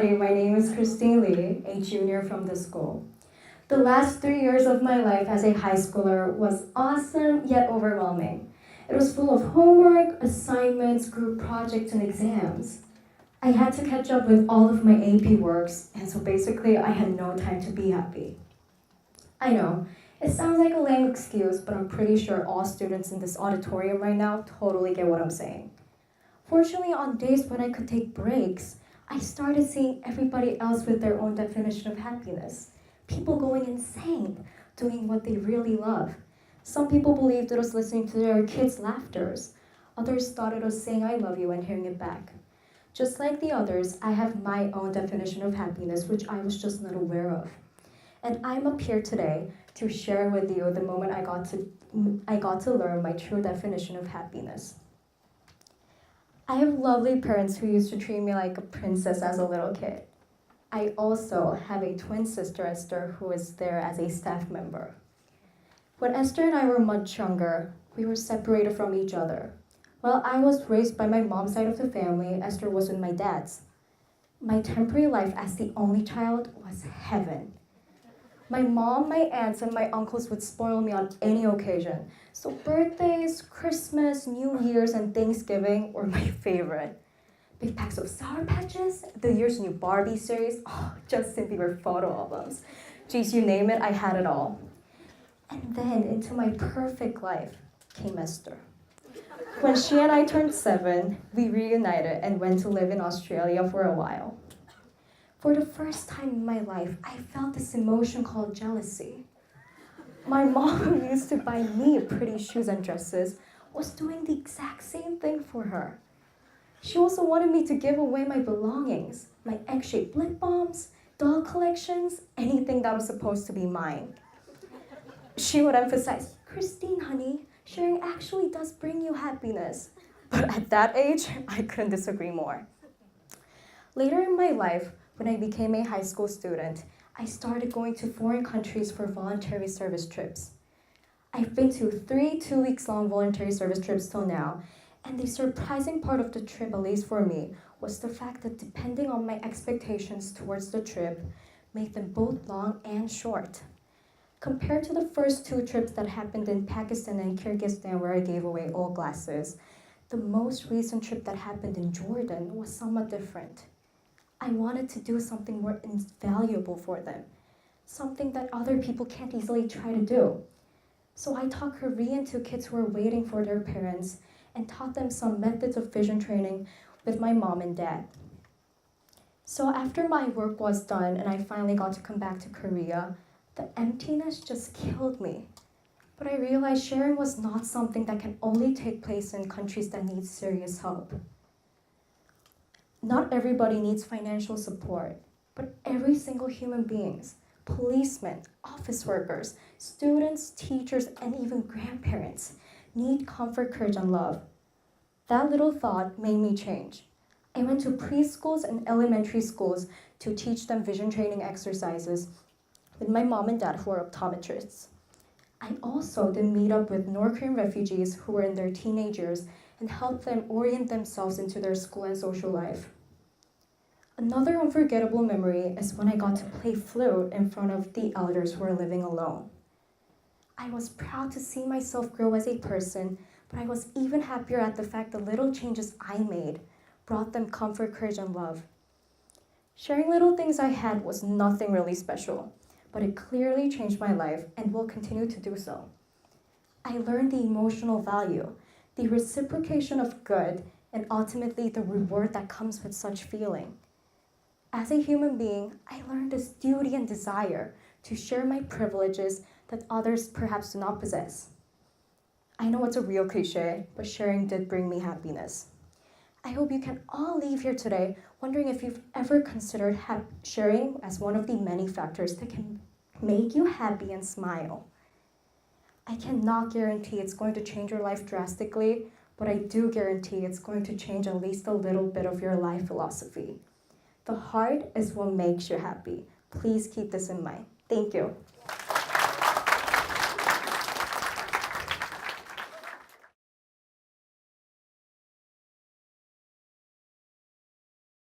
My name is Christine Lee, a junior from the school. The last 3 years of my life as a high schooler was awesome yet overwhelming. It was full of homework, assignments, group projects, and exams. I had to catch up with all of my AP works, and so basically I had no time to be happy. I know, it sounds like a lame excuse, but I'm pretty sure all students in this auditorium right now totally get what I'm saying. Fortunately, on days when I could take breaks, I started seeing everybody else with their own definition of happiness. People going insane, doing what they really love. Some people believed it was listening to their kids' laughters. Others thought it was saying I love you and hearing it back. Just like the others, I have my own definition of happiness, which I was just not aware of. And I'm up here today to share with you the moment I got to learn my true definition of happiness. I have lovely parents who used to treat me like a princess as a little kid. I also have a twin sister, Esther, who is there as a staff member. When Esther and I were much younger, we were separated from each other. While I was raised by my mom's side of the family, Esther was with my dad's. My temporary life as the only child was heaven. My mom, my aunts, and my uncles would spoil me on any occasion. So birthdays, Christmas, New Year's, and Thanksgiving were my favorite. Big packs of Sour Patches, the year's new Barbie series, Justin Bieber photo albums. Geez, you name it, I had it all. And then into my perfect life came Esther. When she and I turned 7, we reunited and went to live in Australia for a while. For the first time in my life, I felt this emotion called jealousy. My mom, who used to buy me pretty shoes and dresses, was doing the exact same thing for her. She also wanted me to give away my belongings, my egg-shaped lip balms, doll collections, anything that was supposed to be mine. She would emphasize, Christine, honey, sharing actually does bring you happiness. But at that age, I couldn't disagree more. Later in my life, when I became a high school student, I started going to foreign countries for voluntary service trips. I've been to 3 2-week-long voluntary service trips till now, and the surprising part of the trip, at least for me, was the fact that depending on my expectations towards the trip, made them both long and short. Compared to the first 2 trips that happened in Pakistan and Kyrgyzstan where I gave away all glasses, the most recent trip that happened in Jordan was somewhat different. I wanted to do something more invaluable for them, something that other people can't easily try to do. So I taught Korean to kids who were waiting for their parents and taught them some methods of vision training with my mom and dad. So after my work was done and I finally got to come back to Korea, the emptiness just killed me. But I realized sharing was not something that can only take place in countries that need serious help. Not everybody needs financial support, but every single human being, policemen, office workers, students, teachers, and even grandparents need comfort, courage, and love. That little thought made me change. I went to preschools and elementary schools to teach them vision training exercises with my mom and dad who are optometrists. I also did meet up with North Korean refugees who were in their teenage years and help them orient themselves into their school and social life. Another unforgettable memory is when I got to play flute in front of the elders who were living alone. I was proud to see myself grow as a person, but I was even happier at the fact the little changes I made brought them comfort, courage, and love. Sharing little things I had was nothing really special, but it clearly changed my life and will continue to do so. I learned the emotional value, the reciprocation of good, and ultimately the reward that comes with such feeling. As a human being, I learned this duty and desire to share my privileges that others perhaps do not possess. I know it's a real cliche, but sharing did bring me happiness. I hope you can all leave here today wondering if you've ever considered sharing as one of the many factors that can make you happy and smile. I cannot guarantee it's going to change your life drastically, but I do guarantee it's going to change at least a little bit of your life philosophy. The heart is what makes you happy. Please keep this in mind. Thank you.